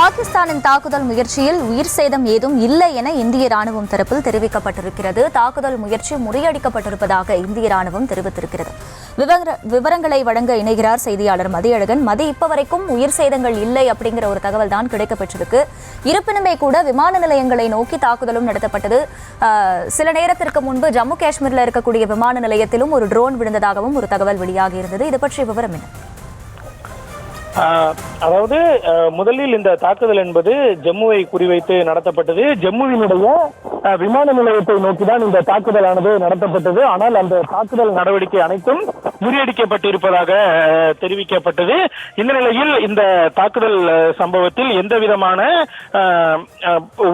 பாகிஸ்தானின் தாக்குதல் முயற்சியில் உயிர் சேதம் ஏதும் இல்லை என இந்திய ராணுவம் தரப்பில் தெரிவிக்கப்பட்டிருக்கிறது. தாக்குதல் முயற்சி முறியடிக்கப்பட்டிருப்பதாக இந்திய ராணுவம் தெரிவித்திருக்கிறது. விவரங்களை வழங்க இணைகிறார் செய்தியாளர் மதியழகன். இப்ப வரைக்கும் உயிர் சேதங்கள் இல்லை அப்படிங்கிற ஒரு தகவல் தான் கிடைக்கப்பட்டிருக்கு. இருப்பினுமே கூட விமான நிலையங்களை நோக்கி தாக்குதலும் நடத்தப்பட்டது. சில நேரத்திற்கு முன்பு ஜம்மு காஷ்மீரில் இருக்கக்கூடிய விமான நிலையத்திலும் ஒரு ட்ரோன் விழுந்ததாகவும் ஒரு தகவல் வெளியாகி இருந்தது. இது பற்றிய விவரம் என்ன? அதாவது முதலில் இந்த தாக்குதல் என்பது ஜம்முவை குறிவைத்து நடத்தப்பட்டது. ஜம்முவினுடைய விமான நிலையத்தை நோக்கிதான் இந்த தாக்குதலானது நடத்தப்பட்டது. ஆனால் அந்த தாக்குதல் நடவடிக்கை அனைத்தும் முறியடிக்கப்பட்டிருப்பதாக தெரிவிக்கப்பட்டது. இந்த நிலையில் இந்த தாக்குதல் சம்பவத்தில் எந்த விதமான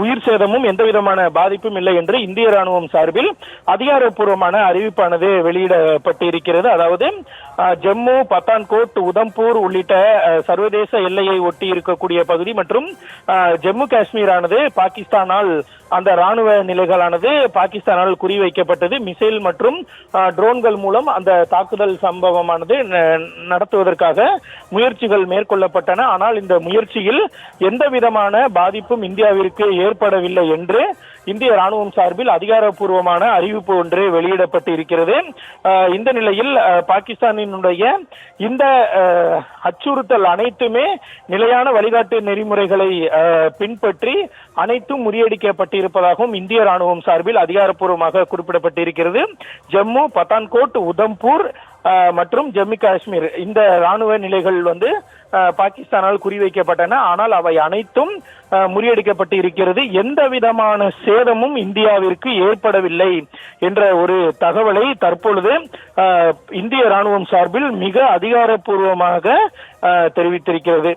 உயிர் சேதமும் எந்த விதமான பாதிப்பும் இல்லை என்று இந்திய ராணுவம் சார்பில் அதிகாரப்பூர்வமான அறிவிப்பானது வெளியிடப்பட்டிருக்கிறது. அதாவது ஜம்மு, பத்தான்கோட், உதம்பூர் உள்ளிட்ட சர்வதேச எல்லையை ஒட்டி இருக்கக்கூடிய பகுதி மற்றும் ஜம்மு காஷ்மீரானது பாகிஸ்தானால் அந்த ராணுவ நிலைகளானது பாகிஸ்தானால் குறிவைக்கப்பட்டது. மிசைல் மற்றும் ட்ரோன்கள் மூலம் அந்த தாக்குதல் சம்பவமானது நடத்துவதற்காக முயற்சிகள் மேற்கொள்ளப்பட்டன. ஆனால் இந்த முயற்சியில் எந்த விதமான பாதிப்பும் இந்தியாவிற்கு ஏற்படவில்லை என்று இந்திய ராணுவம் சார்பில் அதிகாரப்பூர்வமான அறிவிப்பு ஒன்று வெளியிடப்பட்டு இருக்கிறது. இந்த நிலையில் பாகிஸ்தானினுடைய இந்த அச்சுறுத்தல் அனைத்துமே நிலையான வழிகாட்டு நெறிமுறைகளை பின்பற்றி அனைத்தும் முறியடிக்கப்பட்டிருப்பதாகவும் இந்திய ராணுவம் சார்பில் அதிகாரப்பூர்வமாக குறிப்பிடப்பட்டிருக்கிறது. ஜம்மு, பத்தான்கோட், உதம்பூர் மற்றும் ஜம்மு காஷ்மீர் இந்த ராணுவ நிலைகள் பாகிஸ்தானால் குறிவைக்கப்பட்டன. ஆனால் அவை அனைத்தும் முறியடிக்கப்பட்டு இருக்கிறது. எந்த விதமான சேதமும் இந்தியாவிற்கு ஏற்படவில்லை என்ற ஒரு தகவலை தற்பொழுது இந்திய ராணுவம் சார்பில் மிக அதிகாரப்பூர்வமாக தெரிவித்திருக்கிறது.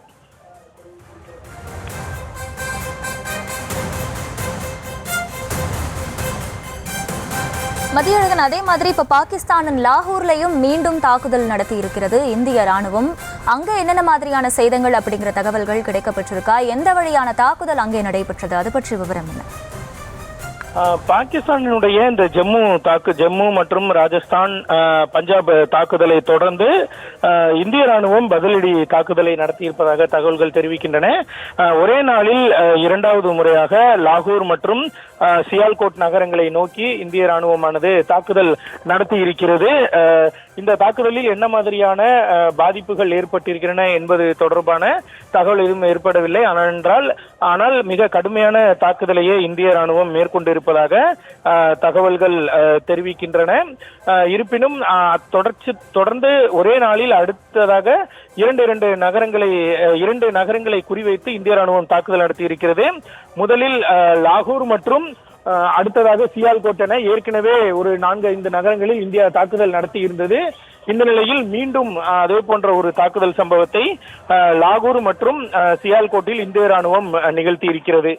மதியழகன், அதே மாதிரி இப்ப பாகிஸ்தானின் லாகூர்லயும் மீண்டும் தாக்குதல் நடத்தி இருக்கிறது இந்திய ராணுவம். அங்க என்னென்ன மாதிரியான சேதங்கள் அப்படிங்கிற தகவல்கள் கிடைக்கப்பட்டிருக்கா? எந்த வழியான தாக்குதல் அங்கே நடைபெற்றது? அது பற்றி விவரம் என்ன? பாகிஸ்தானினுடைய இந்த ஜம்மு மற்றும் ராஜஸ்தான், பஞ்சாப் தாக்குதலை தொடர்ந்து இந்திய ராணுவம் பதிலடி தாக்குதலை நடத்தியிருப்பதாக தகவல்கள் தெரிவிக்கின்றன. ஒரே நாளில் இரண்டாவது முறையாக லாகூர் மற்றும் சியால்கோட் நகரங்களை நோக்கி இந்திய ராணுவமானது தாக்குதல் நடத்தி இருக்கிறது. இந்த தாக்குதலில் என்ன மாதிரியான பாதிப்புகள் ஏற்பட்டிருக்கின்றன என்பது தொடர்பான தகவல் எதுவும் ஏற்படவில்லை. ஆனால் மிக கடுமையான தாக்குதலையே இந்திய ராணுவம் மேற்கொண்டிருப்பதாக தகவல்கள் தெரிவிக்கின்றன. இருப்பினும் தொடர்ந்து ஒரே நாளில் அடுத்ததாக இரண்டு நகரங்களை குறிவைத்து இந்திய ராணுவம் தாக்குதல் நடத்தி இருக்கிறது. முதலில் லாகூர் மற்றும் அடுத்ததாக சியால்கோட் என ஏற்கனவே ஒரு 4-5 நகரங்களில் இந்தியா தாக்குதல் நடத்தி இருந்தது. இந்த நிலையில் மீண்டும் அதே போன்ற ஒரு தாக்குதல் சம்பவத்தை லாகூர் மற்றும் சியால்கோட்டில் இந்திய ராணுவம் நிகழ்த்தி இருக்கிறது.